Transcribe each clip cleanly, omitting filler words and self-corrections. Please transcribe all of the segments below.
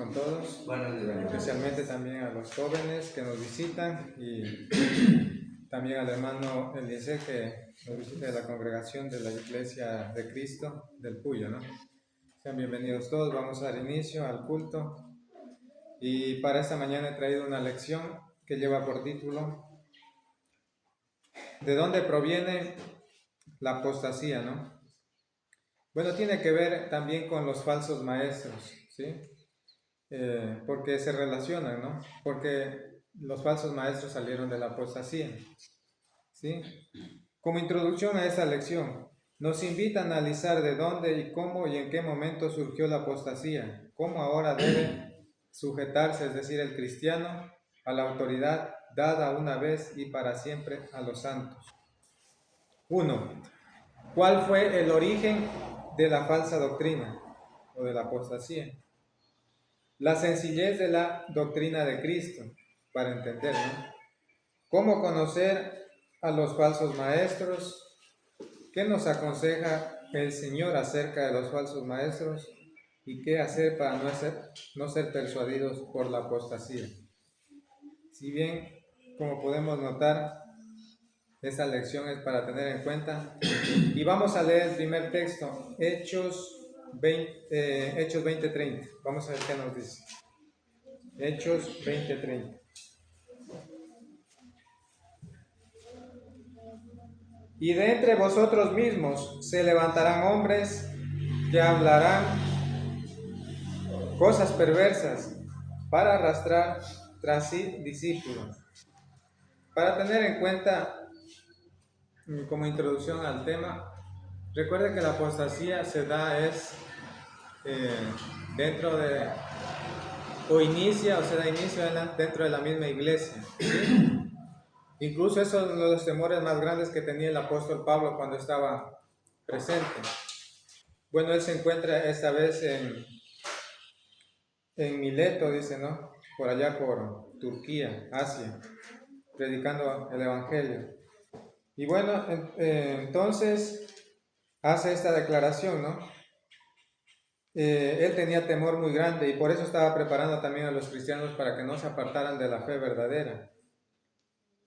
con todos, especialmente también a los jóvenes que nos visitan y también al hermano Eliezer que nos visita de la congregación de la Iglesia de Cristo del Puyo, ¿no? Sean bienvenidos todos. Vamos a dar inicio al culto y para esta mañana he traído una lección que lleva por título ¿de dónde proviene la apostasía, no? Bueno, tiene que ver también con los falsos maestros, ¿sí? Porque se relacionan, ¿no? Porque los falsos maestros salieron de la apostasía, ¿sí? Como introducción a esta lección, nos invita a analizar de dónde y cómo y en qué momento surgió la apostasía, cómo ahora debe sujetarse, es decir, el cristiano, a la autoridad dada una vez y para siempre a los santos. 1. ¿Cuál fue el origen de la falsa doctrina o de la apostasía? La sencillez de la doctrina de Cristo, para entender, ¿no? ¿Cómo conocer a los falsos maestros? ¿Qué nos aconseja el Señor acerca de los falsos maestros? ¿Y qué hacer para no ser persuadidos por la apostasía? Si bien, como podemos notar, esta lección es para tener en cuenta. Y vamos a leer el primer texto, Hechos 20:30. Vamos a ver qué nos dice. Hechos 20:30. Y de entre vosotros mismos se levantarán hombres que hablarán cosas perversas para arrastrar tras sí discípulos. Para tener en cuenta, como introducción al tema, recuerde que la apostasía se da dentro de, o se da inicio dentro de la misma iglesia, ¿sí? Incluso eso es uno de los temores más grandes que tenía el apóstol Pablo cuando estaba presente. Bueno, él se encuentra esta vez en Mileto, dice, ¿no? Por allá por Turquía, Asia, predicando el Evangelio. Y bueno, entonces hace esta declaración, ¿no? Él tenía temor muy grande y por eso estaba preparando también a los cristianos para que no se apartaran de la fe verdadera.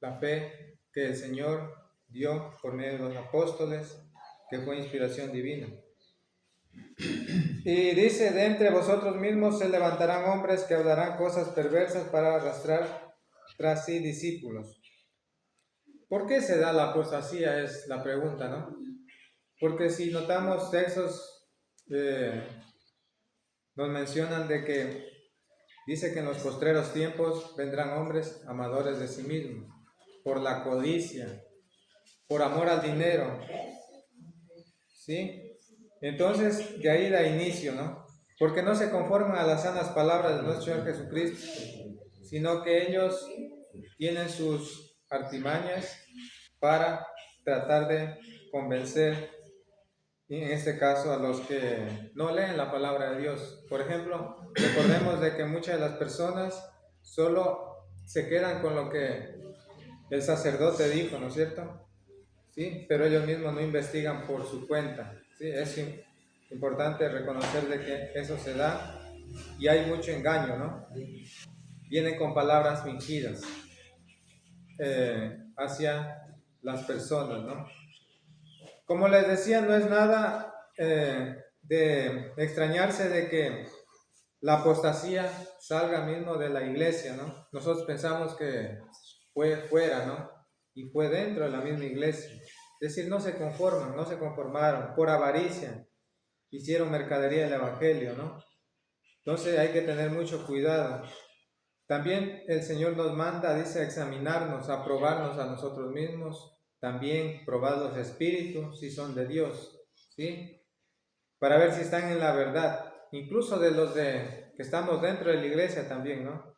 La fe que el Señor dio por medio de los apóstoles, que fue inspiración divina. Y dice, de entre vosotros mismos se levantarán hombres que hablarán cosas perversas para arrastrar tras sí discípulos. ¿Por qué se da la apostasía? Es la pregunta, ¿no? Porque si notamos textos, nos mencionan de que dice que en los postreros tiempos vendrán hombres amadores de sí mismos, por la codicia, por amor al dinero, ¿sí? Entonces, de ahí da inicio, ¿no? Porque no se conforman a las sanas palabras de nuestro Señor Jesucristo, sino que ellos tienen sus artimañas para tratar de convencer, y en este caso a los que no leen la palabra de Dios. Por ejemplo, recordemos de que muchas de las personas solo se quedan con lo que el sacerdote dijo, ¿no es cierto? ¿Sí? Pero ellos mismos no investigan por su cuenta, ¿sí? Es importante reconocer de que eso se da y hay mucho engaño, ¿no? Vienen con palabras fingidas hacia las personas, ¿no? Como les decía, no es nada de extrañarse de que la apostasía salga mismo de la iglesia, ¿no? Nosotros pensamos que fue fuera, ¿no? Y fue dentro de la misma iglesia. Es decir, no se conformaron por avaricia, hicieron mercadería del evangelio, ¿no? Entonces hay que tener mucho cuidado. También el Señor nos manda, dice, a examinarnos, a probarnos a nosotros mismos, también probar los espíritus, si son de Dios, ¿sí? Para ver si están en la verdad, incluso de los que estamos dentro de la iglesia también, ¿no?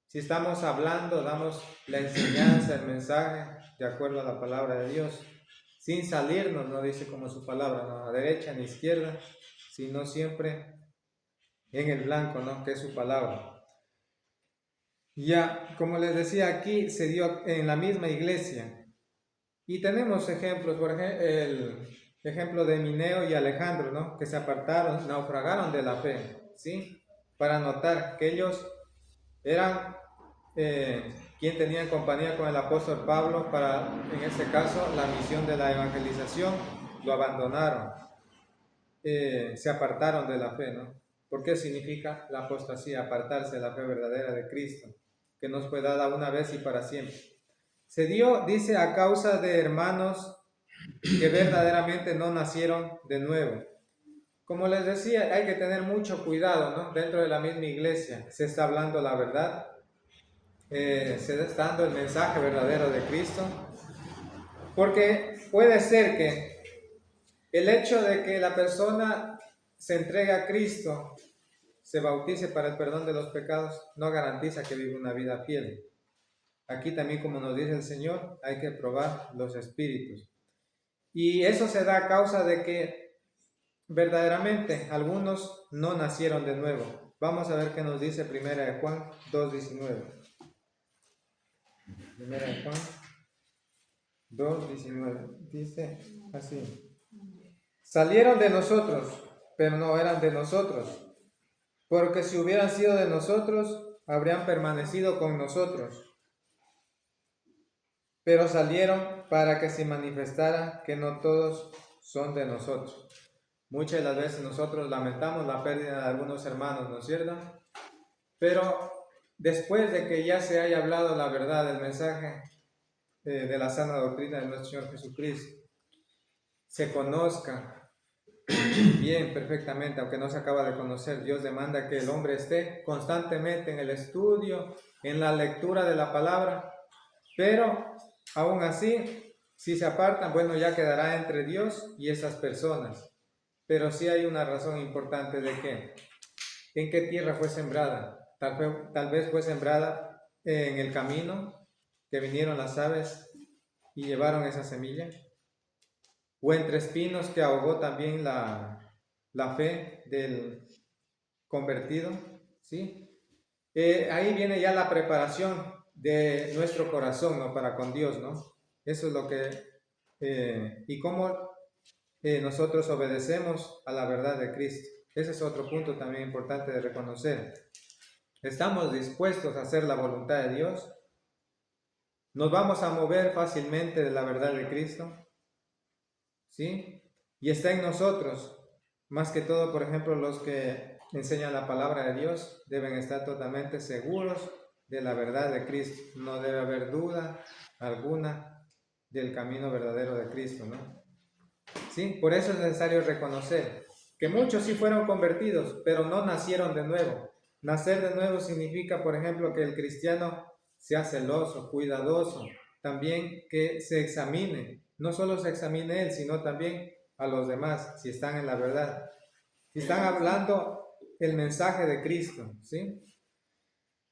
Si estamos hablando, damos la enseñanza, el mensaje, de acuerdo a la palabra de Dios, sin salirnos, no dice como su palabra, no a derecha ni izquierda, sino siempre en el blanco, ¿no? Que es su palabra. Ya, como les decía, aquí se dio en la misma iglesia. Y tenemos ejemplos, por ejemplo, el ejemplo de Mineo y Alejandro, ¿no? Que se apartaron, naufragaron de la fe, ¿sí? para notar que ellos eran quien tenían compañía con el apóstol Pablo para, en este caso, la misión de la evangelización, lo abandonaron, se apartaron de la fe, ¿no? ¿Por qué significa la apostasía? Apartarse de la fe verdadera de Cristo, que nos fue dada una vez y para siempre. Se dio, dice, a causa de hermanos que verdaderamente no nacieron de nuevo. Como les decía, hay que tener mucho cuidado, ¿no? Dentro de la misma iglesia se está hablando la verdad, se está dando el mensaje verdadero de Cristo, porque puede ser que el hecho de que la persona se entregue a Cristo, se bautice para el perdón de los pecados, no garantiza que viva una vida fiel. Aquí también, como nos dice el Señor, hay que probar los espíritus. Y eso se da a causa de que verdaderamente algunos no nacieron de nuevo. Vamos a ver qué nos dice 1 de Juan 2:19. 1 de Juan 2:19. Dice así: salieron de nosotros, pero no eran de nosotros, porque si hubieran sido de nosotros, habrían permanecido con nosotros. Pero salieron para que se manifestara que no todos son de nosotros. Muchas de las veces nosotros lamentamos la pérdida de algunos hermanos, ¿no es cierto? Pero después de que ya se haya hablado la verdad del mensaje de la sana doctrina de nuestro Señor Jesucristo, se conozca bien, perfectamente, aunque no se acaba de conocer, Dios demanda que el hombre esté constantemente en el estudio, en la lectura de la palabra, pero aún así, si se apartan, bueno, ya quedará entre Dios y esas personas. Pero sí hay una razón importante de que, ¿en qué tierra fue sembrada? Tal vez fue sembrada en el camino, que vinieron las aves y llevaron esa semilla, o entre espinos, que ahogó también la fe del convertido, ¿sí? Ahí viene ya la preparación de nuestro corazón, ¿no? Para con Dios, ¿no? Eso es lo que, y cómo nosotros obedecemos a la verdad de Cristo. Ese es otro punto también importante de reconocer. ¿Estamos dispuestos a hacer la voluntad de Dios? ¿Nos vamos a mover fácilmente de la verdad de Cristo? ¿Sí? Y está en nosotros. Más que todo, por ejemplo, los que enseñan la palabra de Dios deben estar totalmente seguros de la verdad de Cristo. No debe haber duda alguna del camino verdadero de Cristo, ¿no? ¿Sí? Por eso es necesario reconocer que muchos sí fueron convertidos, pero no nacieron de nuevo. Nacer de nuevo significa, por ejemplo, que el cristiano sea celoso, cuidadoso, también que se examine, no solo se examine él, sino también a los demás, si están en la verdad, si están hablando el mensaje de Cristo, ¿sí?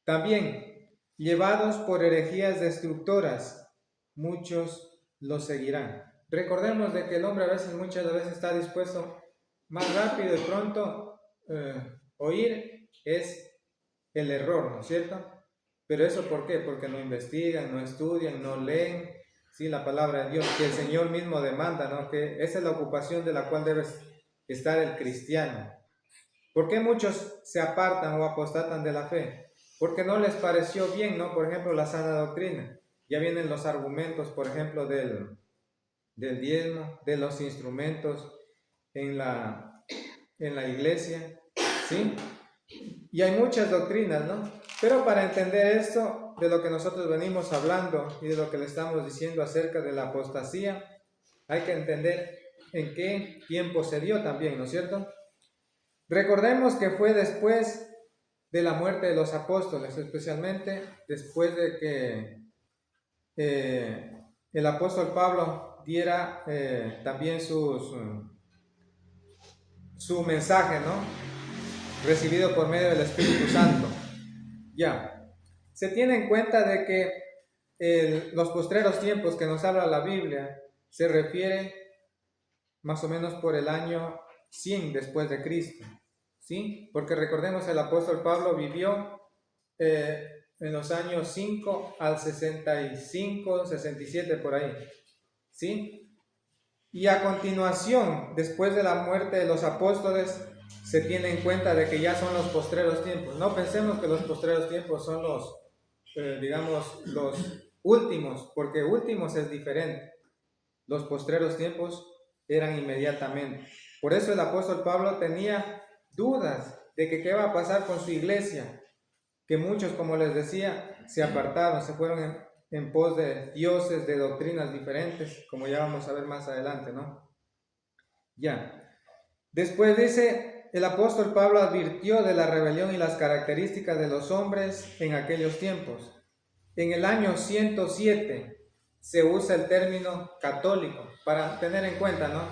También, llevados por herejías destructoras, muchos los seguirán. Recordemos de que el hombre muchas veces está dispuesto más rápido y pronto oír es el error, ¿no es cierto? Pero eso ¿por qué? Porque no investigan, no estudian, no leen, ¿sí? La palabra de Dios, que el Señor mismo demanda, ¿no? Que esa es la ocupación de la cual debe estar el cristiano. ¿Por qué muchos se apartan o apostatan de la fe? Porque no les pareció bien, ¿no? Por ejemplo, la sana doctrina. Ya vienen los argumentos, por ejemplo, del diezmo, de los instrumentos en la iglesia, ¿sí? Y hay muchas doctrinas, ¿no? Pero para entender esto, de lo que nosotros venimos hablando y de lo que le estamos diciendo acerca de la apostasía, hay que entender en qué tiempo se dio también, ¿no es cierto? Recordemos que fue después de la muerte de los apóstoles, especialmente después de que el apóstol Pablo diera también su mensaje, ¿no? Recibido por medio del Espíritu Santo. Ya, se tiene en cuenta de que los postreros tiempos que nos habla la Biblia se refiere más o menos por el año 100 después de Cristo, ¿sí? Porque recordemos, el apóstol Pablo vivió en los años 5 al 65, 67 por ahí, ¿sí? Y a continuación, después de la muerte de los apóstoles, se tiene en cuenta de que ya son los postreros tiempos. No pensemos que los postreros tiempos son los, digamos, los últimos, porque últimos es diferente. Los postreros tiempos eran inmediatamente. Por eso el apóstol Pablo tenía dudas de que qué va a pasar con su iglesia, que muchos, como les decía, se apartaron, se fueron en pos de dioses, de doctrinas diferentes, como ya vamos a ver más adelante, ¿no? Ya. Después dice, el apóstol Pablo advirtió de la rebelión y las características de los hombres en aquellos tiempos. En el año 107 se usa el término católico, para tener en cuenta, ¿no?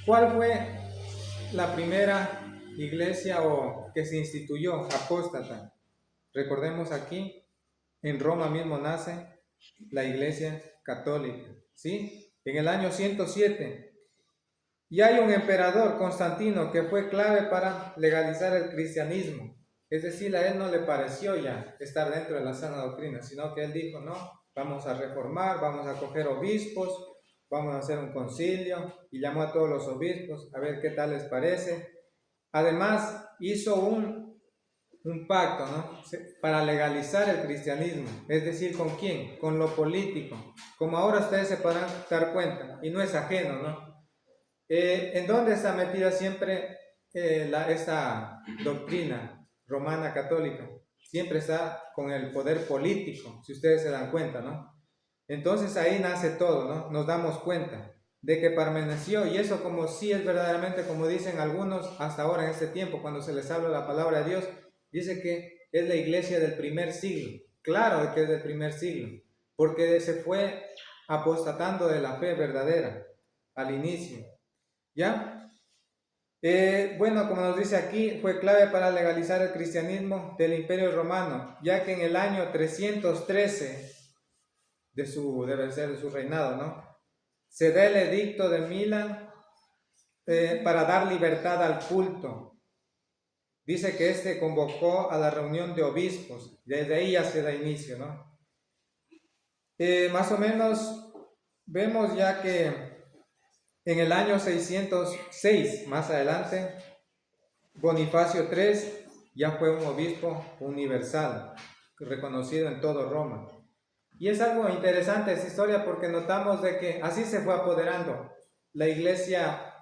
¿Cuál fue la primera iglesia o que se instituyó apóstata? Recordemos aquí, en Roma mismo nace la iglesia católica, ¿sí? En el año 107. Y hay un emperador, Constantino, que fue clave para legalizar el cristianismo. Es decir, a él no le pareció ya estar dentro de la sana doctrina, sino que él dijo, no, vamos a reformar, vamos a coger obispos, vamos a hacer un concilio, y llamó a todos los obispos a ver qué tal les parece. Además, hizo un pacto, ¿no? Para legalizar el cristianismo. Es decir, ¿con quién? Con lo político. Como ahora ustedes se podrán dar cuenta, y no es ajeno, ¿no? ¿En dónde está metida siempre esta doctrina romana católica? Siempre está con el poder político, si ustedes se dan cuenta, ¿no? Entonces ahí nace todo, ¿no? Nos damos cuenta de que permaneció, y eso como sí es verdaderamente, como dicen algunos hasta ahora en este tiempo, cuando se les habla la palabra de Dios, dice que es la iglesia del primer siglo. Claro que es del primer siglo, porque se fue apostatando de la fe verdadera al inicio. ¿Ya? Bueno, como nos dice aquí, fue clave para legalizar el cristianismo del Imperio Romano, ya que en el año 313 debe ser de su reinado, ¿no? Se da el edicto de Milán para dar libertad al culto. Dice que este convocó a la reunión de obispos, desde ahí ya se da inicio, ¿no? Más o menos vemos ya que en el año 606, más adelante, Bonifacio III ya fue un obispo universal, reconocido en todo Roma. Y es algo interesante esta historia porque notamos de que así se fue apoderando. La iglesia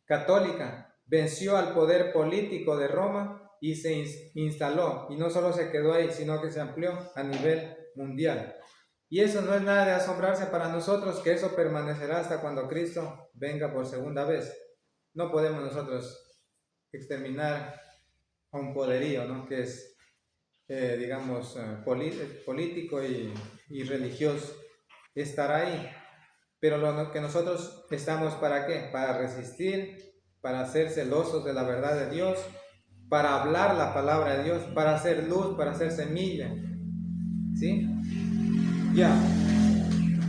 católica venció al poder político de Roma y se instaló. Y no solo se quedó ahí, sino que se amplió a nivel mundial. Y eso no es nada de asombrarse para nosotros, que eso permanecerá hasta cuando Cristo venga por segunda vez. No podemos nosotros exterminar a un poderío, ¿no? Que es, digamos, político y religioso. Estará ahí. Pero lo que nosotros estamos para qué? Para resistir, para ser celosos de la verdad de Dios, para hablar la palabra de Dios, para hacer luz, para hacer semilla. ¿Sí? Ya.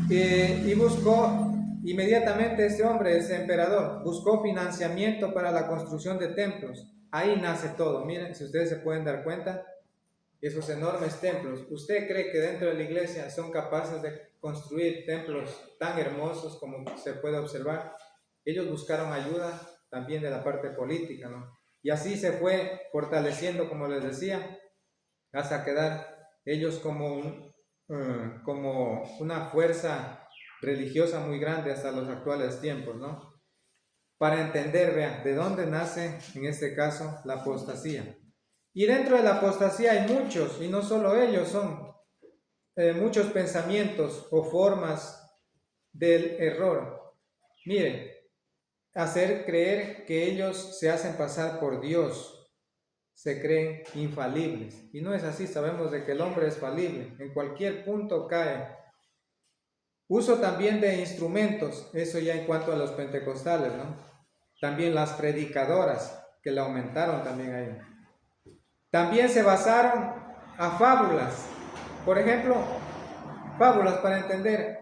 Y buscó inmediatamente este hombre, ese emperador, buscó financiamiento para la construcción de templos. Ahí nace todo. Miren, si ustedes se pueden dar cuenta, esos enormes templos. ¿Usted cree que dentro de la iglesia son capaces de construir templos tan hermosos como se puede observar? Ellos buscaron ayuda también de la parte política, ¿no? Y así se fue fortaleciendo, como les decía, hasta quedar ellos como una fuerza religiosa muy grande hasta los actuales tiempos, ¿no? Para entender, vean, de dónde nace, en este caso, la apostasía. Y dentro de la apostasía hay muchos, y no solo ellos, son muchos pensamientos o formas del error. Miren, hacer creer que ellos se hacen pasar por Dios, se creen infalibles. Y no es así, sabemos de que el hombre es falible, en cualquier punto cae. Uso también de instrumentos, eso ya en cuanto a los pentecostales, ¿no? También las predicadoras, que le aumentaron también ahí. También se basaron a fábulas. Por ejemplo, fábulas para entender.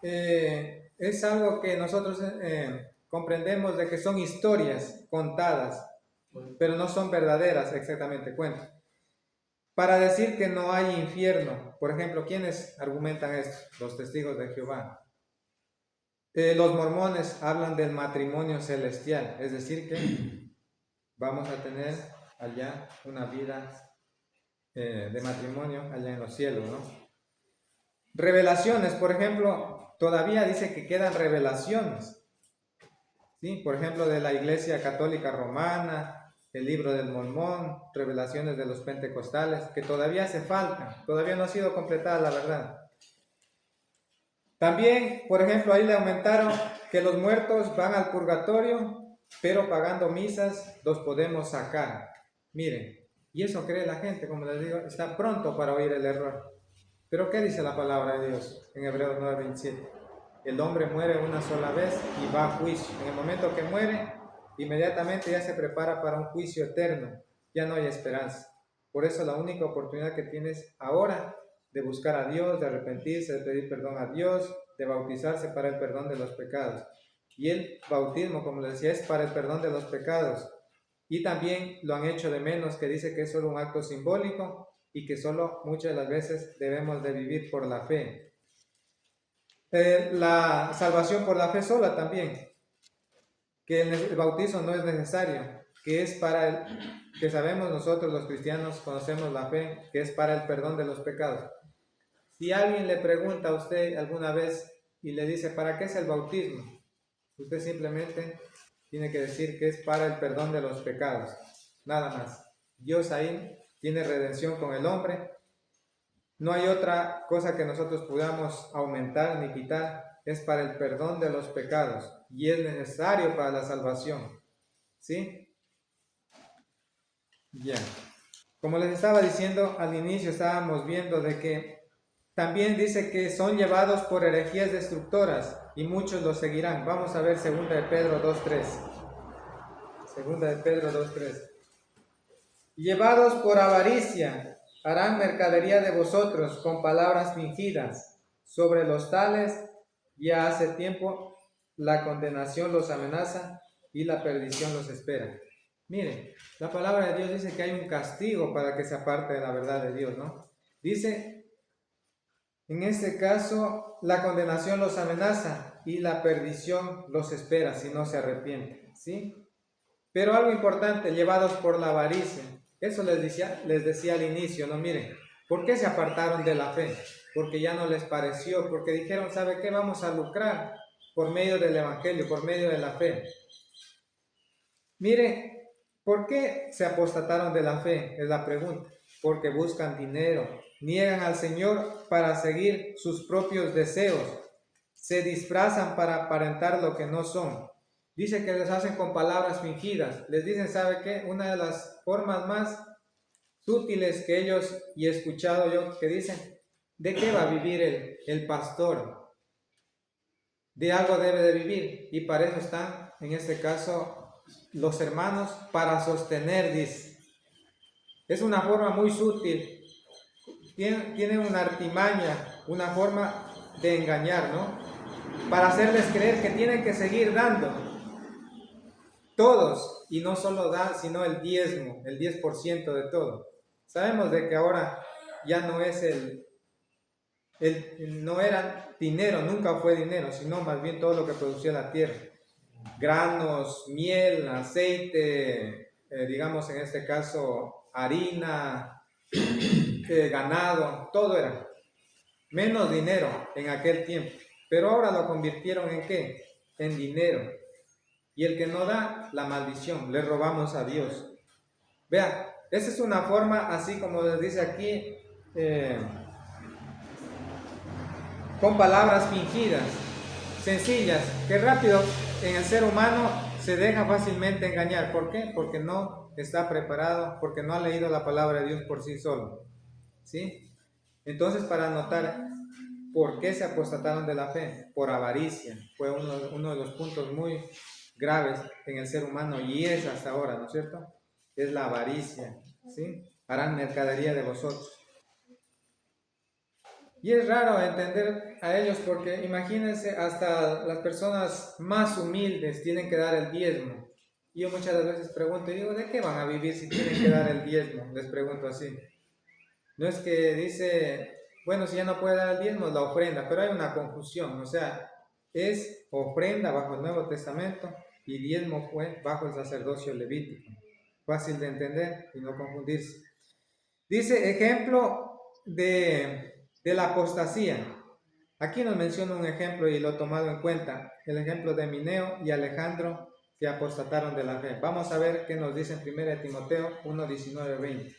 Es algo que nosotros comprendemos de que son historias contadas, pero no son verdaderas exactamente, cuento. Para decir que no hay infierno. Por ejemplo, ¿quiénes argumentan esto? Los testigos de Jehová. Los mormones hablan del matrimonio celestial, es decir que vamos a tener allá una vida de matrimonio allá en los cielos, ¿no? Revelaciones, por ejemplo, todavía dice que quedan revelaciones, ¿sí? Por ejemplo, de la Iglesia Católica Romana, el Libro del Mormón, revelaciones de los pentecostales, que todavía hace falta, todavía no ha sido completada la verdad. También, por ejemplo, ahí le aumentaron que los muertos van al purgatorio, pero pagando misas los podemos sacar. Miren, y eso cree la gente, como les digo, está pronto para oír el error. Pero ¿qué dice la palabra de Dios en Hebreos 9:27? El hombre muere una sola vez y va a juicio. En el momento que muere, inmediatamente ya se prepara para un juicio eterno. Ya no hay esperanza. Por eso la única oportunidad que tienes ahora de buscar a Dios, de arrepentirse, de pedir perdón a Dios, de bautizarse para el perdón de los pecados. Y el bautismo, como les decía, es para el perdón de los pecados. Y también lo han hecho de menos, que dice que es solo un acto simbólico y que solo muchas de las veces debemos de vivir por la fe. La salvación por la fe sola también, que el bautismo no es necesario, que es para que sabemos nosotros los cristianos, conocemos la fe, que es para el perdón de los pecados. Si alguien le pregunta a usted alguna vez y le dice, ¿para qué es el bautismo? Usted simplemente tiene que decir que es para el perdón de los pecados, nada más. Dios ahí tiene redención con el hombre. No hay otra cosa que nosotros podamos aumentar ni quitar, es para el perdón de los pecados y es necesario para la salvación. ¿Sí? Bien. Como les estaba diciendo al inicio, estábamos viendo de que también dice que son llevados por herejías destructoras y muchos los seguirán. Vamos a ver 2 de Pedro 2:3. 2 de Pedro 2:3. Llevados por avaricia, harán mercadería de vosotros con palabras fingidas. Sobre los tales, ya hace tiempo, la condenación los amenaza y la perdición los espera. Miren, la palabra de Dios dice que hay un castigo para que se aparte de la verdad de Dios, ¿no? Dice, en este caso, la condenación los amenaza y la perdición los espera si no se arrepienten, ¿sí? Pero algo importante, llevados por la avaricia. Eso les decía al inicio, ¿no? Miren, ¿por qué se apartaron de la fe? Porque ya no les pareció, porque dijeron, ¿sabe qué? Vamos a lucrar por medio del evangelio, por medio de la fe. Miren, ¿por qué se apostataron de la fe? Es la pregunta. Porque buscan dinero, niegan al Señor para seguir sus propios deseos, se disfrazan para aparentar lo que no son. Dice que les hacen con palabras fingidas. Les dicen, ¿sabe qué? Una de las formas más sutiles que ellos, y he escuchado yo, que dicen, ¿de qué va a vivir el pastor? De algo debe de vivir. Y para eso están, en este caso, los hermanos, para sostener, dice. Es una forma muy sutil. Tiene una artimaña, una forma de engañar, ¿no? Para hacerles creer que tienen que seguir dando. Todos, y no solo dar, sino el diezmo, el 10% de todo. Sabemos de que ahora ya no es no era dinero, nunca fue dinero, sino más bien todo lo que producía la tierra. Granos, miel, aceite, digamos en este caso harina, ganado, todo era. Menos dinero en aquel tiempo. Pero ahora lo convirtieron en ¿qué? En dinero. Y el que no da, la maldición, le robamos a Dios. Vean, esa es una forma, así como les dice aquí, con palabras fingidas, sencillas, que rápido en el ser humano se deja fácilmente engañar. ¿Por qué? Porque no está preparado, porque no ha leído la palabra de Dios por sí solo. ¿Sí? Entonces, para notar por qué se apostataron de la fe, por avaricia, fue uno de los puntos muy graves en el ser humano y es hasta ahora, ¿no es cierto? Es la avaricia, ¿sí? Harán mercadería de vosotros. Y es raro entender a ellos porque imagínense, hasta las personas más humildes tienen que dar el diezmo. Yo muchas veces pregunto y digo, ¿de qué van a vivir si tienen que dar el diezmo? Les pregunto así. No es que dice, bueno, si ya no puede dar el diezmo, la ofrenda, pero hay una confusión, o sea, es ofrenda bajo el Nuevo Testamento y diezmo fue bajo el sacerdocio levítico. Fácil de entender y no confundirse. Dice ejemplo de la apostasía. Aquí nos menciona un ejemplo y lo he tomado en cuenta, el ejemplo de Mineo y Alejandro que apostataron de la fe. Vamos a ver qué nos dice en 1 Timoteo 1, 19, 20.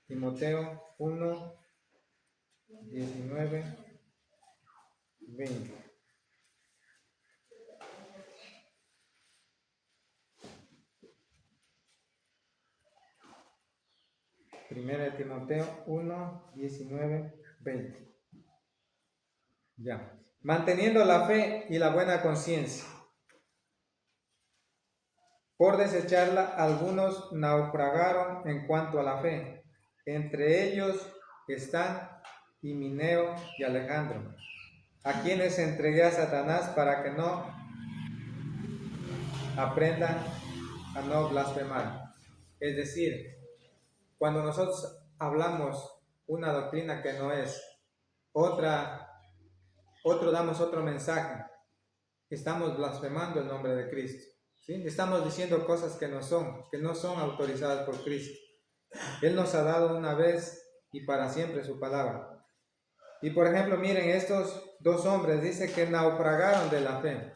Timoteo 1, 19, 20. Primera de Timoteo 1, 19, 20. Ya. Manteniendo la fe y la buena conciencia. Por desecharla, algunos naufragaron en cuanto a la fe. Entre ellos están Himeneo y Alejandro, a quienes entregué a Satanás para que no aprendan a no blasfemar. Es decir, cuando nosotros hablamos una doctrina que no es, damos otro mensaje, estamos blasfemando el nombre de Cristo. ¿Sí? Estamos diciendo cosas que no son autorizadas por Cristo. Él nos ha dado una vez y para siempre su palabra. Y por ejemplo, miren, estos dos hombres dice que naufragaron de la fe.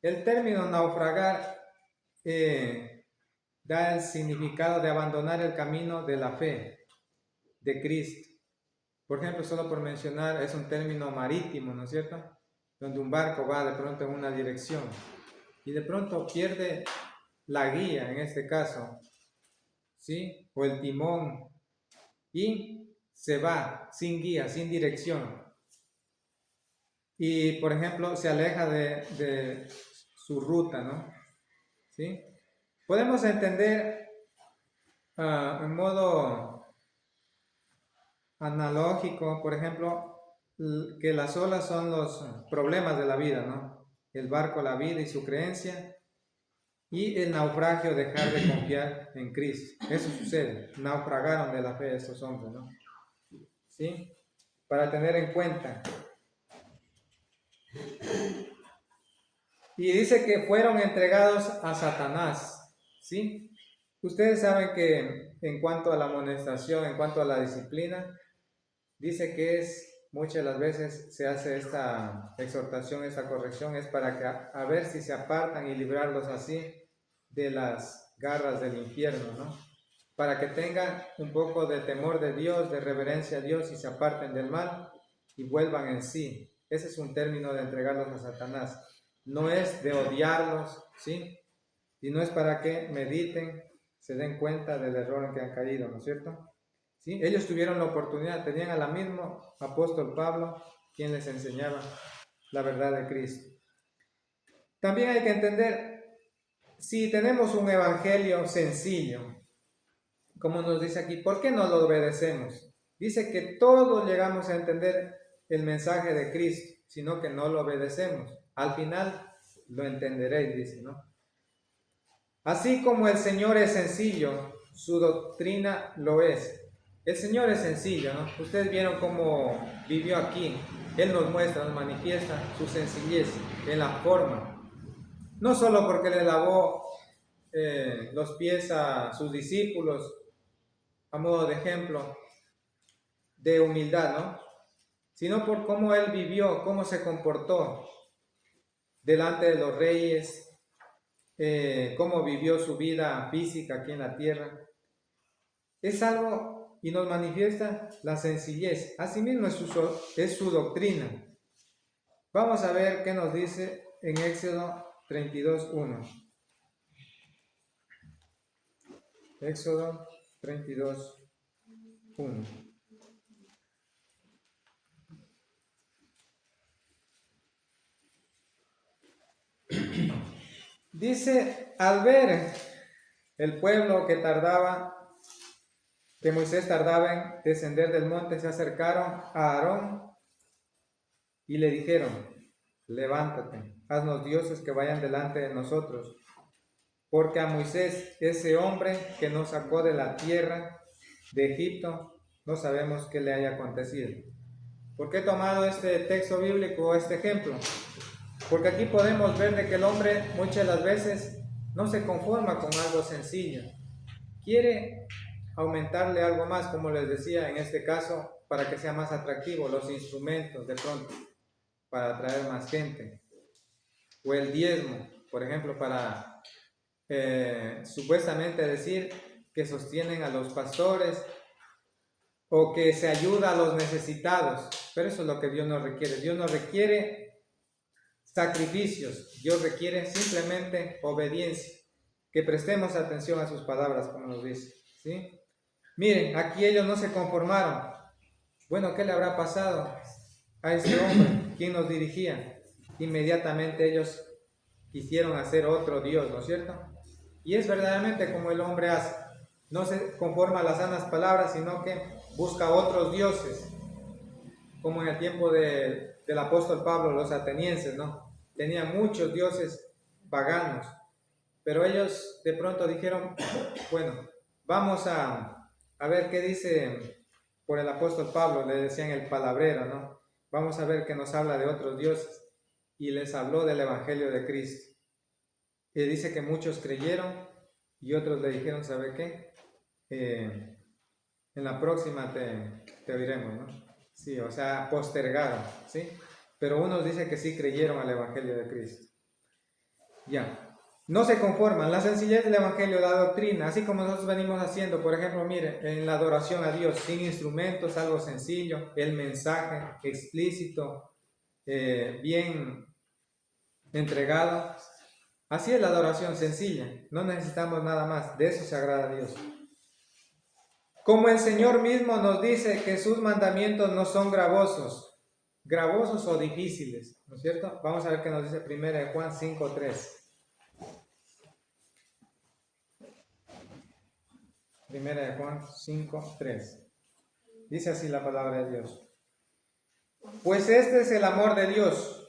El término naufragar da el significado de abandonar el camino de la fe de Cristo. Por ejemplo, solo por mencionar, es un término marítimo, ¿no es cierto? Donde un barco va de pronto en una dirección y de pronto pierde la guía, en este caso, ¿sí? O el timón, y se va sin guía, sin dirección. Y, por ejemplo, se aleja de su ruta, ¿no? ¿Sí? Podemos entender en modo analógico, por ejemplo, que las olas son los problemas de la vida, ¿no? El barco, la vida y su creencia, y el naufragio, dejar de confiar en Cristo. Eso sucede, naufragaron de la fe estos hombres, ¿no? ¿Sí? Para tener en cuenta. Y dice que fueron entregados a Satanás, ¿sí? Ustedes saben que en cuanto a la amonestación, en cuanto a la disciplina, dice que muchas de las veces se hace esta exhortación, esta corrección, es para que a ver si se apartan y librarlos así de las garras del infierno, ¿no? Para que tengan un poco de temor de Dios, de reverencia a Dios y se aparten del mal y vuelvan en sí. Ese es un término de entregarlos a Satanás. No es de odiarlos, ¿sí? Y no es para que mediten, se den cuenta del error en que han caído, ¿no es cierto? ¿Sí? Ellos tuvieron la oportunidad, tenían al mismo apóstol Pablo, quien les enseñaba la verdad de Cristo. También hay que entender, si tenemos un evangelio sencillo, como nos dice aquí, ¿por qué no lo obedecemos? Dice que todos llegamos a entender el mensaje de Cristo, sino que no lo obedecemos. Al final lo entenderéis, dice, ¿no? Así como el Señor es sencillo, su doctrina lo es. El Señor es sencillo, ¿no? Ustedes vieron cómo vivió aquí. Él nos muestra, nos manifiesta su sencillez en la forma. No solo porque le lavó los pies a sus discípulos a modo de ejemplo de humildad, ¿no? Sino por cómo él vivió, cómo se comportó delante de los reyes, cómo vivió su vida física aquí en la tierra. Es algo y nos manifiesta la sencillez. Asimismo es su doctrina. Vamos a ver qué nos dice en Éxodo 32:1. Éxodo 32:1. Dice, al ver el pueblo que Moisés tardaba en descender del monte, se acercaron a Aarón y le dijeron, levántate, haznos dioses que vayan delante de nosotros, porque a Moisés, ese hombre que nos sacó de la tierra de Egipto, no sabemos qué le haya acontecido. ¿Por qué he tomado este texto bíblico, este ejemplo? Porque aquí podemos ver de que el hombre muchas de las veces no se conforma con algo sencillo. Quiere aumentarle algo más, como les decía en este caso, para que sea más atractivo, los instrumentos de pronto, para atraer más gente. O el diezmo, por ejemplo, para supuestamente decir que sostienen a los pastores o que se ayuda a los necesitados. Pero eso es lo que Dios nos requiere. Dios nos requiere sacrificios, Dios requiere simplemente obediencia, que prestemos atención a sus palabras, como nos dice, ¿sí? Miren, aquí ellos no se conformaron. Bueno, ¿qué le habrá pasado a este hombre? ¿Quién nos dirigía? Inmediatamente ellos quisieron hacer otro Dios, ¿no es cierto? Y es verdaderamente como el hombre hace. No se conforma a las sanas palabras, sino que busca otros dioses, como en el tiempo del apóstol Pablo, los atenienses, ¿no? Tenían muchos dioses paganos, pero ellos de pronto dijeron, bueno, vamos a ver qué dice por el apóstol Pablo, le decían el palabrero, ¿no? Vamos a ver qué nos habla de otros dioses. Y les habló del Evangelio de Cristo. Y dice que muchos creyeron y otros le dijeron, ¿sabe qué? En la próxima te oiremos, ¿no? Sí, o sea, postergaron, ¿sí? Pero unos dicen que sí creyeron al Evangelio de Cristo. Ya. No se conforman. La sencillez del Evangelio, la doctrina, así como nosotros venimos haciendo, por ejemplo, mire, en la adoración a Dios, sin instrumentos, algo sencillo, el mensaje explícito, bien entregado. Así es la adoración sencilla, no necesitamos nada más, de eso se agrada a Dios. Como el Señor mismo nos dice que sus mandamientos no son gravosos o difíciles, ¿no es cierto? Vamos a ver qué nos dice 1 Juan 5:3. 1 Juan 5:3. Dice así la palabra de Dios. Pues este es el amor de Dios,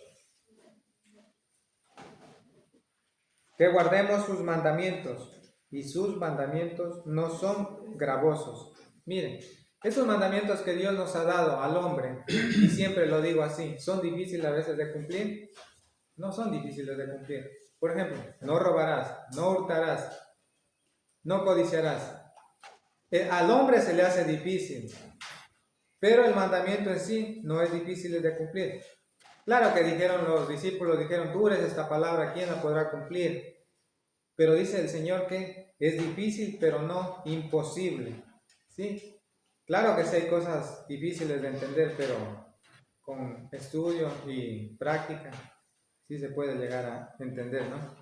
que guardemos sus mandamientos, y sus mandamientos no son gravosos. Miren, esos mandamientos que Dios nos ha dado al hombre, y siempre lo digo así, ¿son difíciles a veces de cumplir? No son difíciles de cumplir. Por ejemplo, no robarás, no hurtarás, no codiciarás. Al hombre se le hace difícil, pero el mandamiento en sí no es difícil de cumplir. Claro que dijeron los discípulos, dijeron, tú eres esta palabra, ¿quién la podrá cumplir? Pero dice el Señor que es difícil, pero no imposible, ¿sí? Claro que sí hay cosas difíciles de entender, pero con estudio y práctica sí se puede llegar a entender, ¿no?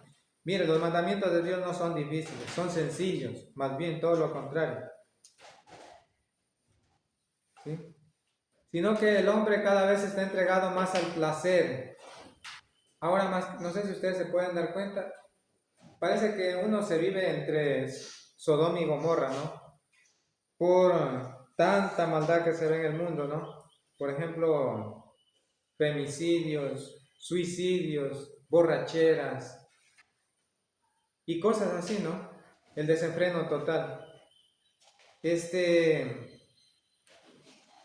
Mire, los mandamientos de Dios no son difíciles, son sencillos, más bien todo lo contrario, ¿sí? Sino que el hombre cada vez está entregado más al placer. Ahora más, no sé si ustedes se pueden dar cuenta, parece que uno se vive entre Sodoma y Gomorra, ¿no? Por tanta maldad que se ve en el mundo, ¿no? Por ejemplo, femicidios, suicidios, borracheras y cosas así, ¿no? El desenfreno total.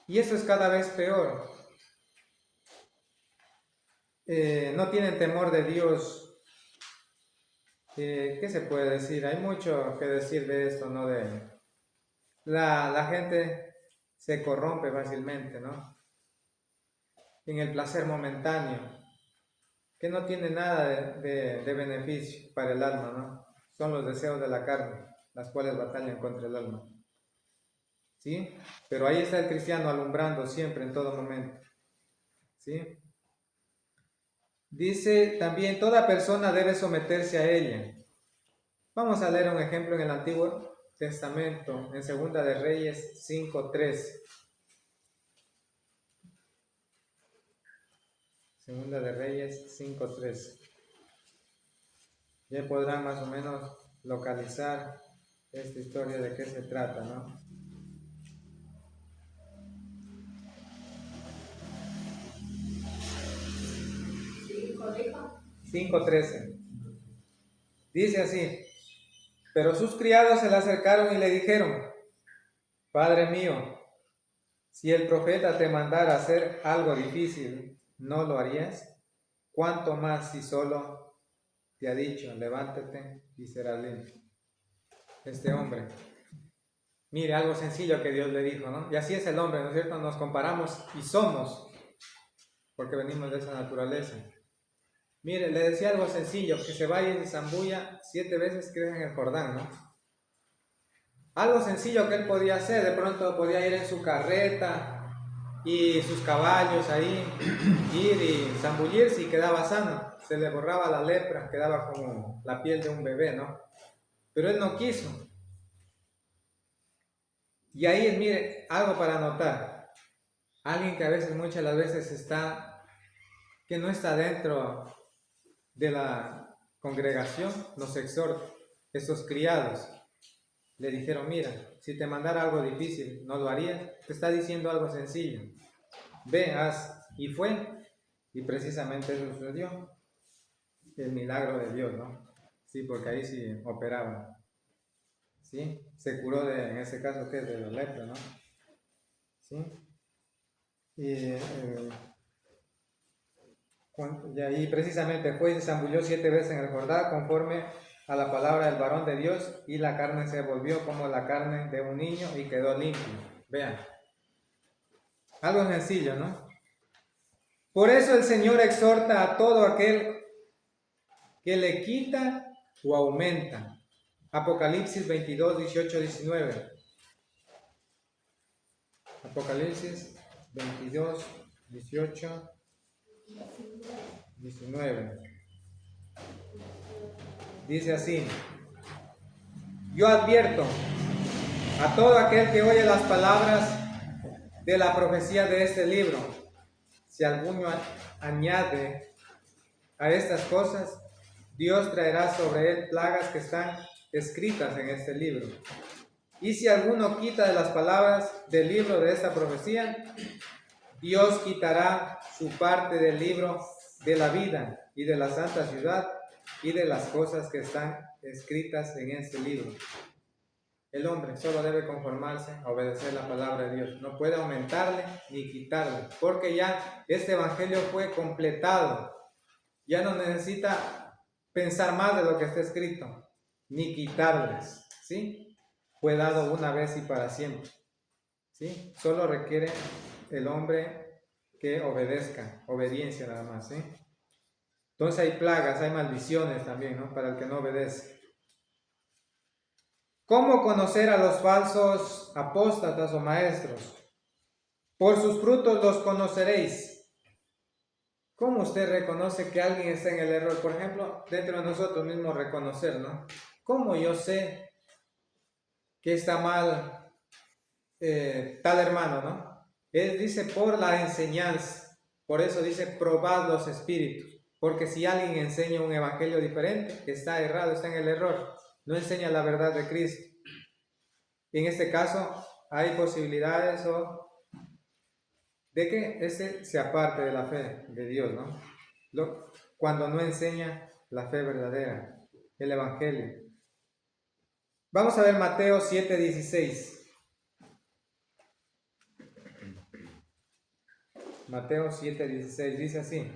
Y esto es cada vez peor. No tienen temor de Dios. ¿Qué se puede decir? Hay mucho que decir de esto, ¿no? La gente se corrompe fácilmente, ¿no? En el placer momentáneo, que no tiene nada de beneficio para el alma, ¿no? Son los deseos de la carne, las cuales batallan contra el alma, ¿sí? Pero ahí está el cristiano alumbrando siempre, en todo momento, ¿sí? Dice también, toda persona debe someterse a ella. Vamos a leer un ejemplo en el Antiguo Testamento, en Segunda de Reyes 5:3. Segunda de Reyes 5:3. Ya podrán más o menos localizar esta historia de qué se trata, ¿no? 5:13. Dice así, pero sus criados se le acercaron y le dijeron, Padre mío, Si el profeta te mandara hacer algo difícil, ¿no lo harías? ¿Cuánto más si solo te ha dicho, levántate y serás limpio? Este hombre, mire, algo sencillo que Dios le dijo, ¿no? Y así es el hombre, ¿no es cierto? Nos comparamos y somos, porque venimos de esa naturaleza. Mire, le decía algo sencillo, que se vaya y se zambulla 7 veces que en el Jordán, ¿no? Algo sencillo que él podía hacer, de pronto podía ir en su carreta y sus caballos ahí, ir y zambullirse y quedaba sano, se le borraba la lepra, quedaba como la piel de un bebé, ¿no? Pero él no quiso. Y ahí, mire, algo para notar, alguien que a veces, muchas de las veces que no está dentro de la congregación, nos exhorta. Estos criados le dijeron, mira, si te mandara algo difícil, ¿no lo harías? Te está diciendo algo sencillo. Ve, haz. Y fue. Y precisamente eso sucedió. El milagro de Dios, ¿no? Sí, porque ahí sí operaba. ¿Sí? Se curó en ese caso, ¿qué es? De la lepra, ¿no? ¿Sí? Y ahí precisamente fue y se zambulló 7 veces en el Jordán conforme a la palabra del varón de Dios, y la carne se volvió como la carne de un niño y quedó limpio. Vean, algo sencillo, ¿no? Por eso el Señor exhorta a todo aquel que le quita o aumenta. Apocalipsis 22, 18, 19. Apocalipsis 22, 18, 19. Dice así: yo advierto a todo aquel que oye las palabras de la profecía de este libro, si alguno añade a estas cosas, Dios traerá sobre él plagas que están escritas en este libro. Y si alguno quita de las palabras del libro de esta profecía, Dios quitará su parte del libro de la vida y de la santa ciudad y de las cosas que están escritas en este libro. El hombre solo debe conformarse a obedecer la palabra de Dios. No puede aumentarle ni quitarle, porque ya este evangelio fue completado. Ya no necesita pensar más de lo que está escrito, ni quitarles, ¿sí? Fue dado una vez y para siempre, ¿sí? Solo requiere el hombre que obedezca, obediencia nada más, ¿sí? Entonces hay plagas, hay maldiciones también, ¿no? Para el que no obedece. ¿Cómo conocer a los falsos apóstatas o maestros? Por sus frutos los conoceréis. ¿Cómo usted reconoce que alguien está en el error? Por ejemplo, dentro de nosotros mismos reconocer, ¿no? ¿Cómo yo sé que está mal tal hermano, ¿no? Él dice por la enseñanza. Por eso dice probad los espíritus. Porque si alguien enseña un evangelio diferente, está errado, está en el error. No enseña la verdad de Cristo. Y en este caso hay posibilidades de que este se aparte de la fe de Dios, ¿no? Cuando no enseña la fe verdadera, el evangelio. Vamos a ver Mateo 7:16. Mateo 7:16 dice así: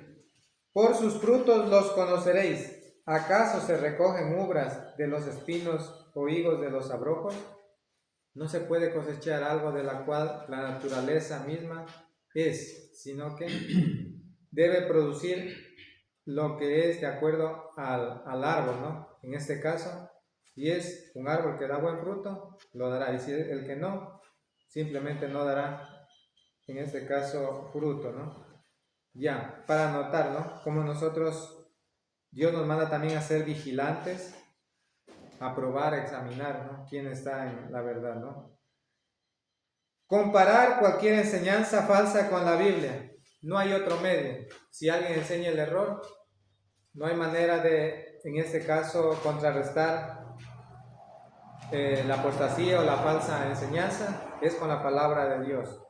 por sus frutos los conoceréis. ¿Acaso se recogen uvas de los espinos o higos de los abrojos? No se puede cosechar algo de la cual la naturaleza misma es, sino que debe producir lo que es de acuerdo al árbol, ¿no? En este caso, si es un árbol que da buen fruto, lo dará, y si es el que no, simplemente no dará, en este caso, fruto, ¿no? Ya, para notar, ¿no? Como nosotros, Dios nos manda también a ser vigilantes, a probar, a examinar, ¿no? Quién está en la verdad, ¿no? Comparar cualquier enseñanza falsa con la Biblia. No hay otro medio. Si alguien enseña el error, no hay manera de, en este caso, contrarrestar la apostasía o la falsa enseñanza. Es con la palabra de Dios.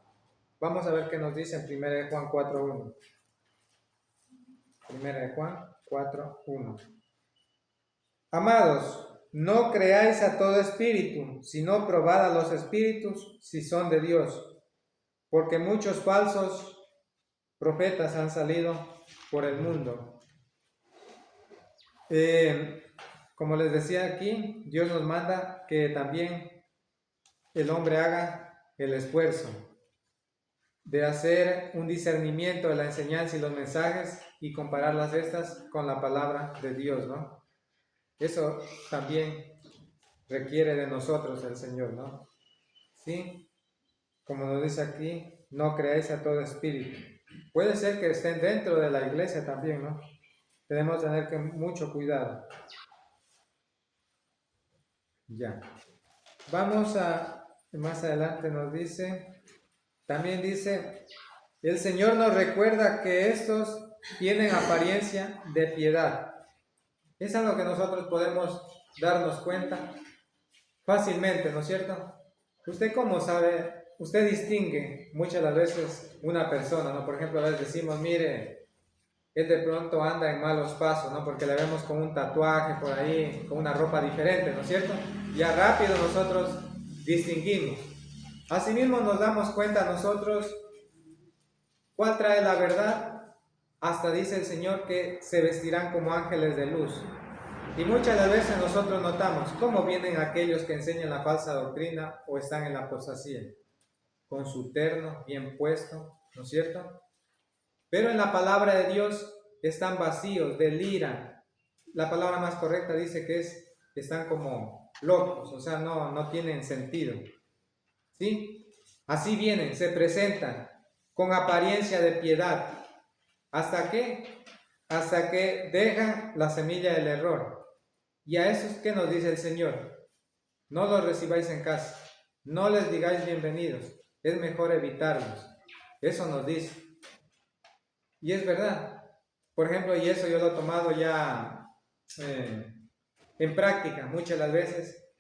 Vamos a ver qué nos dice en 1 Juan 4:1. 1 Juan 4:1. Amados, no creáis a todo espíritu, sino probad a los espíritus si son de Dios, porque muchos falsos profetas han salido por el mundo. Como les decía aquí, Dios nos manda que también el hombre haga el esfuerzo de hacer un discernimiento de la enseñanza y los mensajes y compararlas estas con la palabra de Dios, ¿no? Eso también requiere de nosotros el Señor, ¿no? ¿Sí? Como nos dice aquí, no creáis a todo espíritu. Puede ser que estén dentro de la iglesia también, ¿no? Tenemos que tener mucho cuidado. Ya. Vamos a, más adelante nos dice, también dice, el Señor nos recuerda que estos tienen apariencia de piedad. Es algo que nosotros podemos darnos cuenta fácilmente, ¿no es cierto? ¿Usted cómo sabe? Usted distingue muchas de las veces una persona, ¿no? Por ejemplo, a veces decimos, mire, él de pronto anda en malos pasos, ¿no? Porque le vemos con un tatuaje por ahí, con una ropa diferente, ¿no es cierto? Ya rápido nosotros distinguimos. Asimismo nos damos cuenta nosotros cuál trae la verdad. Hasta dice el Señor que se vestirán como ángeles de luz. Y muchas de las veces nosotros notamos cómo vienen aquellos que enseñan la falsa doctrina o están en la apostasía, con su terno bien puesto, ¿no es cierto? Pero en la palabra de Dios están vacíos, deliran. La palabra más correcta dice que están como locos, o sea, no tienen sentido. ¿Sí? Así vienen, se presentan con apariencia de piedad. ¿Hasta qué? Hasta que dejan la semilla del error. Y a esos, ¿qué nos dice el Señor? No los recibáis en casa, no les digáis bienvenidos, es mejor evitarlos. Eso nos dice. Y es verdad. Por ejemplo, y eso yo lo he tomado ya en práctica muchas de las veces.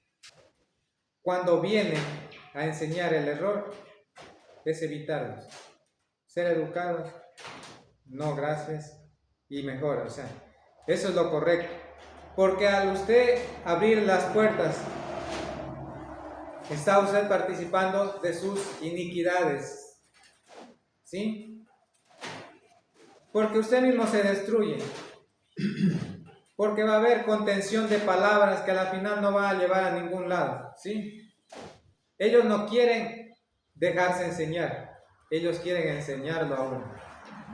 Cuando vienen a enseñar el error, es evitarlos. Ser educados, no gracias, y mejor, o sea, eso es lo correcto. Porque al usted abrir las puertas, está usted participando de sus iniquidades. ¿Sí? Porque usted mismo se destruye. Porque va a haber contención de palabras que al final no van a llevar a ningún lado. ¿Sí? Ellos no quieren dejarse enseñar. Ellos quieren enseñarlo a uno.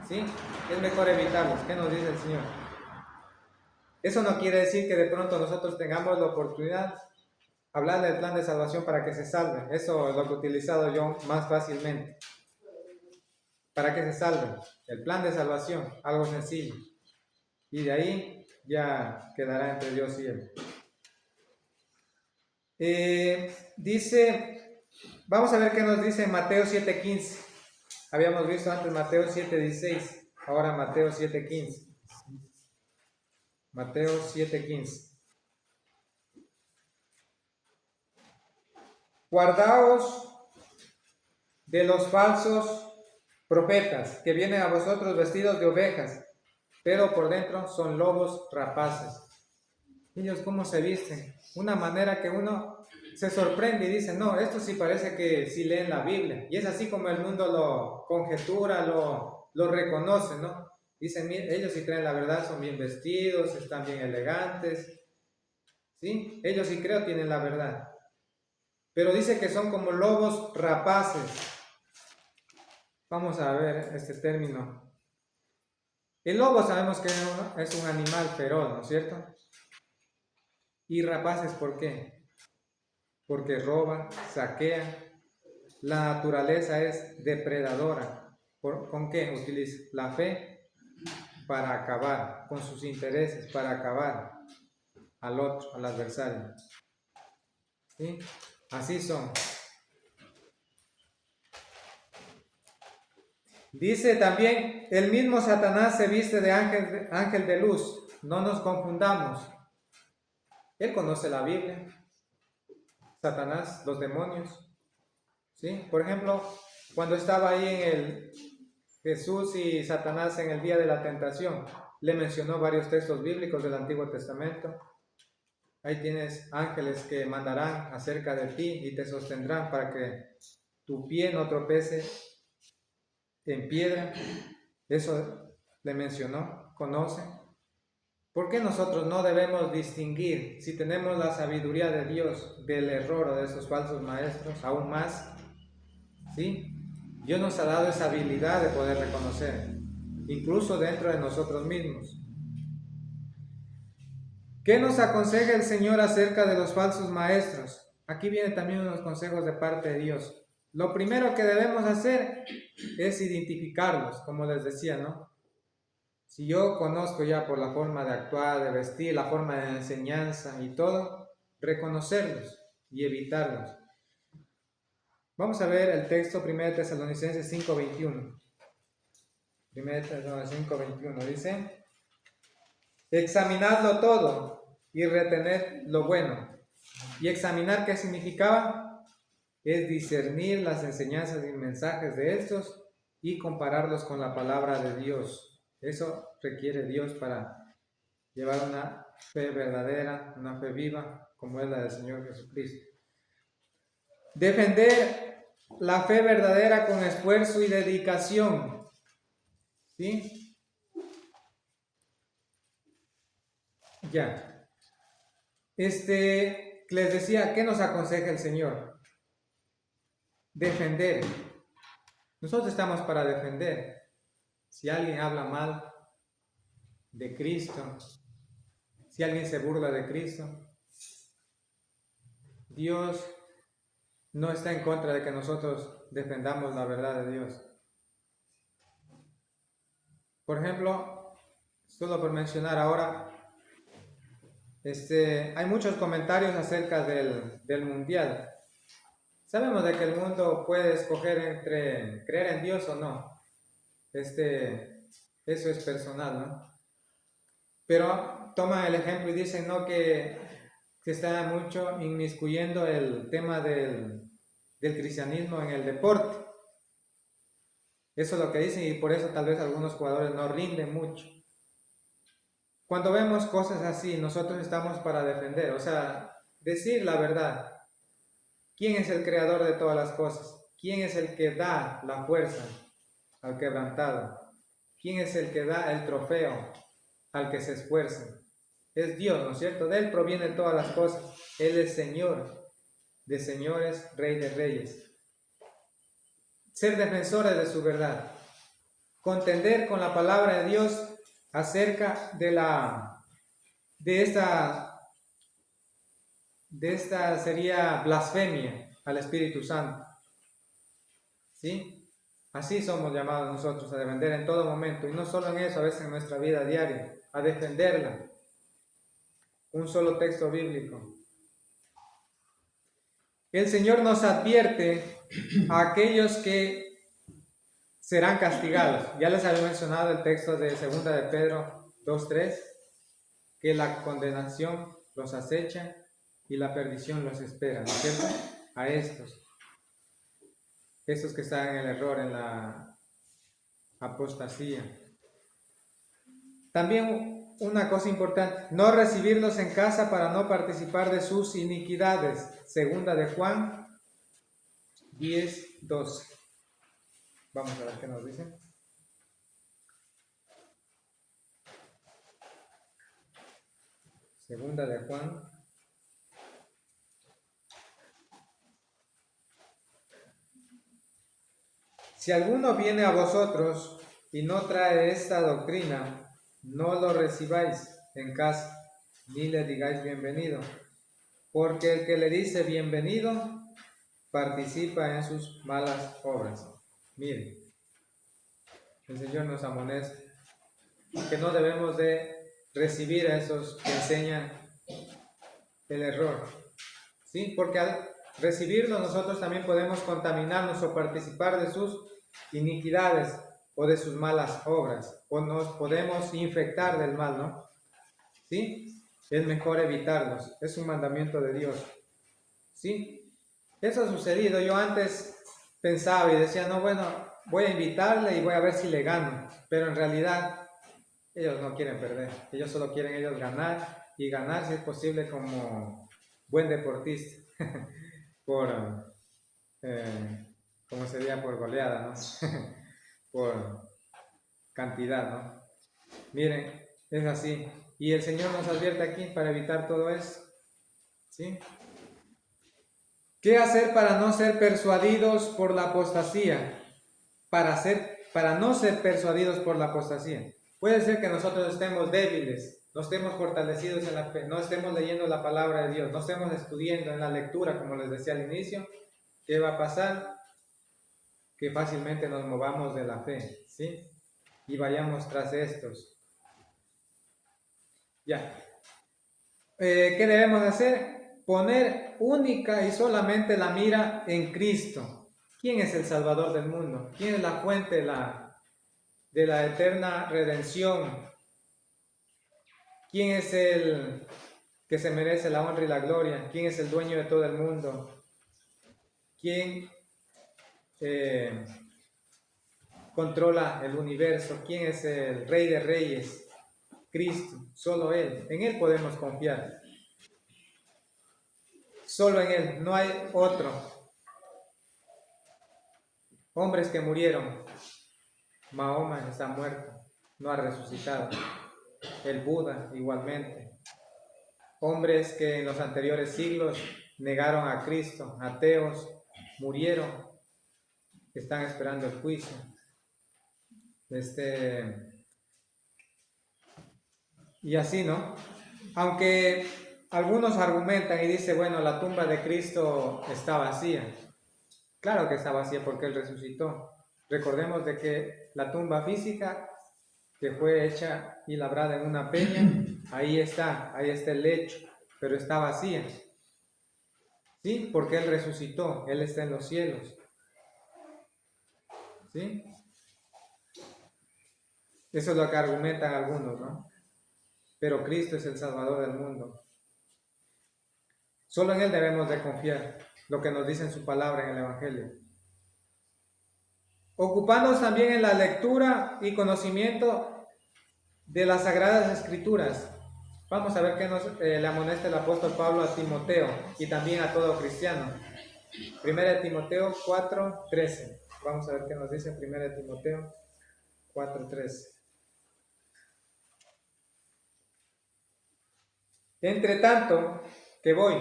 ¿Sí? Es mejor evitarlos. ¿Qué nos dice el Señor? Eso no quiere decir que de pronto nosotros tengamos la oportunidad de hablar del plan de salvación para que se salven. Eso es lo que he utilizado yo más fácilmente. Para que se salven. El plan de salvación, algo sencillo. Y de ahí ya quedará entre Dios y él. Dice, vamos a ver qué nos dice Mateo 7:15. Habíamos visto antes Mateo 7:16, ahora Mateo 7:15. Mateo 7:15. Guardaos de los falsos profetas que vienen a vosotros vestidos de ovejas, pero por dentro son lobos rapaces. Ellos cómo se visten, una manera que uno se sorprende y dice, no, esto sí parece que sí leen la Biblia, y es así como el mundo lo conjetura, lo reconoce, ¿no? Dicen, ellos sí creen la verdad, son bien vestidos, están bien elegantes, ¿sí? Ellos sí creo tienen la verdad, pero dice que son como lobos rapaces. Vamos a ver este término. El lobo sabemos que es un animal feroz, ¿no es cierto? Y rapaces, ¿por qué? Porque roban, saquean. La naturaleza es depredadora. ¿Con qué? Utiliza la fe para acabar con sus intereses, para acabar al otro, al adversario. ¿Sí? Así son. Dice también, el mismo Satanás se viste de ángel de luz. No nos confundamos. Él conoce la Biblia. Satanás, los demonios. ¿Sí? Por ejemplo, cuando estaba ahí en el Jesús y Satanás en el día de la tentación, le mencionó varios textos bíblicos del Antiguo Testamento. Ahí tienes ángeles que mandarán acerca de ti y te sostendrán para que tu pie no tropece en piedra. Eso le mencionó, conoce. ¿Por qué nosotros no debemos distinguir, si tenemos la sabiduría de Dios, del error o de esos falsos maestros, aún más? ¿Sí? Dios nos ha dado esa habilidad de poder reconocer, incluso dentro de nosotros mismos. ¿Qué nos aconseja el Señor acerca de los falsos maestros? Aquí vienen también unos consejos de parte de Dios. Lo primero que debemos hacer es identificarlos, como les decía, ¿no? Si yo conozco ya por la forma de actuar, de vestir, la forma de enseñanza y todo, reconocerlos y evitarlos. Vamos a ver el texto 1 Tesalonicenses 5:21. 1 Tesalonicenses 5:21 dice: examinadlo todo y retened lo bueno. ¿Y examinar qué significaba? Es discernir las enseñanzas y mensajes de estos y compararlos con la palabra de Dios. Eso requiere Dios para llevar una fe verdadera, una fe viva, como es la del Señor Jesucristo. Defender la fe verdadera con esfuerzo y dedicación. ¿Sí? Ya. Les decía, ¿qué nos aconseja el Señor? Defender. Nosotros estamos para defender. Si alguien habla mal de Cristo, si alguien se burla de Cristo, Dios no está en contra de que nosotros defendamos la verdad de Dios. Por ejemplo, solo por mencionar ahora, hay muchos comentarios acerca del mundial. Sabemos de que el mundo puede escoger entre creer en Dios o no. Eso es personal, ¿no? Pero toman el ejemplo y dicen, ¿no?, que se está mucho inmiscuyendo el tema del cristianismo en el deporte. Eso es lo que dicen, y por eso tal vez algunos jugadores no rinden mucho. Cuando vemos cosas así, nosotros estamos para defender, o sea, decir la verdad. ¿Quién es el creador de todas las cosas? ¿Quién es el que da la fuerza al quebrantado? ¿Quién es el que da el trofeo al que se esfuerza? Es Dios, ¿no es cierto? De Él provienen todas las cosas. Él es Señor de señores, Rey de reyes. Ser defensores de su verdad. Contender con la palabra de Dios acerca de esta sería blasfemia al Espíritu Santo. ¿Sí? Así somos llamados nosotros a defender en todo momento, y no solo en eso, a veces en nuestra vida diaria, a defenderla. Un solo texto bíblico. El Señor nos advierte a aquellos que serán castigados. Ya les había mencionado el texto de 2 de Pedro 2:3, que la condenación los acecha y la perdición los espera, ¿no es cierto? A estos que están en el error, en la apostasía. También una cosa importante, no recibirlos en casa para no participar de sus iniquidades. 2 de Juan 10:12. Vamos a ver qué nos dicen. Segunda de Juan. Si alguno viene a vosotros y no trae esta doctrina, no lo recibáis en casa, ni le digáis bienvenido, porque el que le dice bienvenido participa en sus malas obras. Miren, el Señor nos amonesta que no debemos de recibir a esos que enseñan el error, ¿sí? Porque al recibirlo nosotros también podemos contaminarnos o participar de sus iniquidades o de sus malas obras, o nos podemos infectar del mal, ¿no? ¿Sí? Es mejor evitarlos, es un mandamiento de Dios, ¿sí? Eso ha sucedido. Yo antes pensaba y decía, no, bueno, voy a invitarle y voy a ver si le gano, pero en realidad ellos no quieren perder, ellos solo quieren ganar, y ganar si es posible como buen deportista, por, ¿cómo sería? Por goleada, ¿no? por cantidad, ¿no? Miren, es así. Y el Señor nos advierte aquí para evitar todo eso, ¿sí? ¿Qué hacer para no ser persuadidos por la apostasía? Para no ser persuadidos por la apostasía. Puede ser que nosotros estemos débiles, no estemos fortalecidos en la fe, no estemos leyendo la palabra de Dios, no estemos estudiando en la lectura, como les decía al inicio. ¿Qué va a pasar? Que fácilmente nos movamos de la fe, ¿sí? Y vayamos tras estos. Ya. ¿Qué debemos hacer? Poner única y solamente la mira en Cristo. ¿Quién es el Salvador del mundo? ¿Quién es la fuente de la eterna redención? ¿Quién es el que se merece la honra y la gloria? ¿Quién es el dueño de todo el mundo? ¿Quién controla el universo? ¿Quién es el Rey de Reyes? Cristo, solo Él. En Él podemos confiar. Solo en Él, no hay otro. Hombres que murieron. Mahoma está muerto, no ha resucitado. El Buda igualmente. Hombres que en los anteriores siglos negaron a Cristo, ateos, murieron, están esperando el juicio. Y así, ¿no? Aunque algunos argumentan y dicen, bueno, la tumba de Cristo está vacía. Claro que está vacía porque Él resucitó. Recordemos de que la tumba física que fue hecha y labrada en una peña, ahí está el lecho, pero está vacía. ¿Sí? Porque Él resucitó, Él está en los cielos. ¿Sí? Eso es lo que argumentan algunos, ¿no? Pero Cristo es el Salvador del mundo. Solo en Él debemos de confiar, lo que nos dice en su palabra en el Evangelio. Ocupándonos también en la lectura y conocimiento de las Sagradas Escrituras. Vamos a ver qué nos le amonesta el apóstol Pablo a Timoteo y también a todo cristiano. 1 Timoteo 4:13. Vamos a ver qué nos dice 1 Timoteo 4:13. Entre tanto que voy,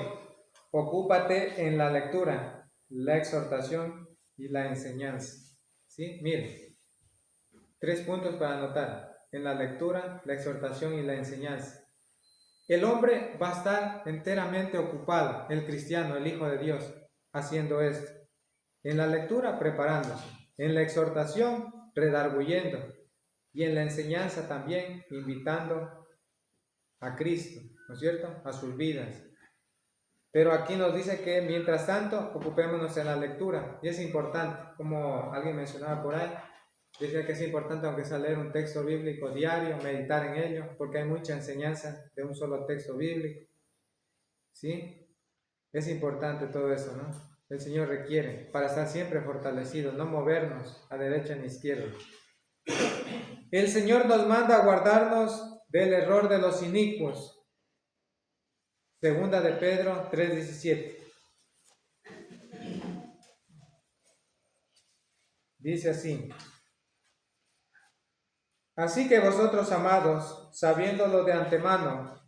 ocúpate en la lectura, la exhortación y la enseñanza. ¿Sí? Mire, 3 puntos para anotar. En la lectura, la exhortación y la enseñanza. El hombre va a estar enteramente ocupado, el cristiano, el Hijo de Dios, haciendo esto. En la lectura, preparándose. En la exhortación, redarguyendo. Y en la enseñanza también, invitando a Cristo, ¿no es cierto?, a sus vidas. Pero aquí nos dice que mientras tanto ocupémonos en la lectura, y es importante, como alguien mencionaba por ahí, dice que es importante aunque sea leer un texto bíblico diario, meditar en ello, porque hay mucha enseñanza de un solo texto bíblico, ¿sí? Es importante todo eso, ¿no? El Señor requiere para estar siempre fortalecidos, no movernos a derecha ni izquierda. El Señor nos manda a guardarnos del error de los inicuos. Segunda de Pedro 3:17. Dice así: así que vosotros, amados, sabiéndolo de antemano,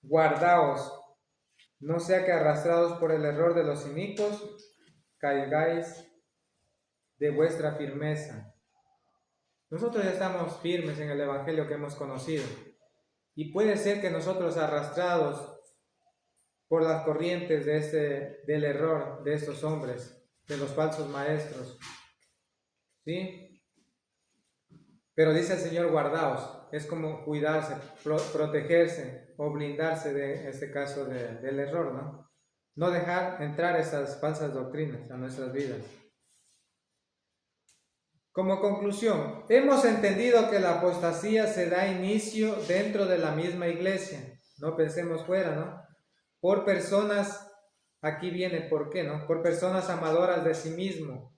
guardaos, no sea que arrastrados por el error de los inicuos, caigáis de vuestra firmeza. Nosotros ya estamos firmes en el Evangelio que hemos conocido, y puede ser que nosotros, arrastrados por las corrientes del error de estos hombres, de los falsos maestros, ¿sí? Pero dice el Señor, guardaos, es como cuidarse, protegerse o blindarse de este caso del error, ¿no? No dejar entrar esas falsas doctrinas a nuestras vidas. Como conclusión, hemos entendido que la apostasía se da inicio dentro de la misma iglesia, no pensemos fuera, ¿no? Por personas, aquí viene por qué, ¿no? Por personas amadoras de sí mismo,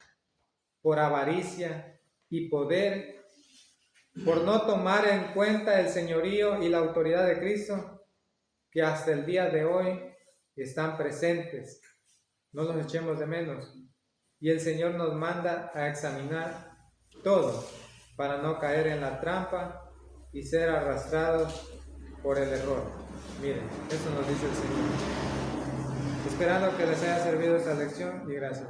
por avaricia y poder, por no tomar en cuenta el señorío y la autoridad de Cristo, que hasta el día de hoy están presentes. No los echemos de menos. Y el Señor nos manda a examinar todo, para no caer en la trampa y ser arrastrados por el error. Miren, eso nos dice el Señor. Esperando que les haya servido esta lección y gracias.